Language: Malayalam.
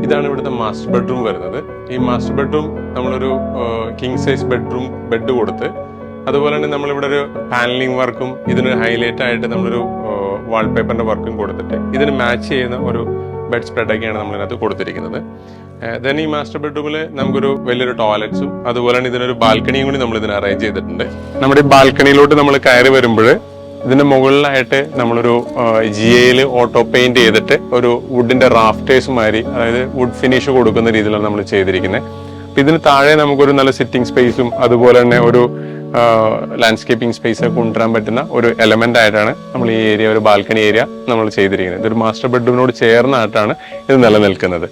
ഇതാണ് ഇവിടുത്തെ മാസ്റ്റർ ബെഡ്റൂം വരുന്നത്. ഈ മാസ്റ്റർ ബെഡ്റൂം നമ്മളൊരു കിങ് സൈസ് ബെഡ് കൊടുത്ത്, അതുപോലെ തന്നെ നമ്മളിവിടെ ഒരു പാനലിംഗ് വർക്കും ഇതിന് ഹൈലൈറ്റ് ആയിട്ട് നമ്മളൊരു വാൾപേപ്പറിന്റെ വർക്കും കൊടുത്തിട്ട് ഇതിന് മാച്ച് ചെയ്യുന്ന ഒരു ബെഡ് സ്പ്രെഡൊക്കെയാണ് നമ്മളിതിനകത്ത് കൊടുത്തിരിക്കുന്നത്. ദെൻ ഈ മാസ്റ്റർ ബെഡ്റൂമിൽ നമുക്കൊരു വലിയൊരു ടോയ്ലറ്റ്സും അതുപോലെ തന്നെ ഇതിനൊരു ബാൽക്കണിയും കൂടി നമ്മൾ ഇതിന് അറേഞ്ച് ചെയ്തിട്ടുണ്ട്. നമ്മുടെ ഈ ബാൽക്കണിയിലോട്ട് നമ്മൾ കയറി വരുമ്പോൾ ഇതിന്റെ മുകളിലായിട്ട് നമ്മളൊരു GA ഓട്ടോ പെയിന്റ് ചെയ്തിട്ട് ഒരു വുഡിന്റെ റാഫ്റ്റേഴ്സ് മാതിരി, അതായത് വുഡ് ഫിനിഷ് കൊടുക്കുന്ന രീതിയിലാണ് നമ്മൾ ചെയ്തിരിക്കുന്നത്. അപ്പൊ ഇതിന് താഴെ നമുക്കൊരു നല്ല സിറ്റിംഗ് സ്പേസും അതുപോലെ തന്നെ ഒരു ലാൻഡ്സ്കേപ്പിംഗ് സ്പേസ് ഒക്കെ കൊണ്ടുവരാൻ പറ്റുന്ന ഒരു എലമെന്റ് ആയിട്ടാണ് നമ്മൾ ഈ ഏരിയ, ഒരു ബാൽക്കണി ഏരിയ നമ്മൾ ചെയ്തിരിക്കുന്നത്. ഇതൊരു മാസ്റ്റർ ബെഡ്റൂമിനോട് ചേർന്നായിട്ടാണ് ഇത് നിലനിൽക്കുന്നത്.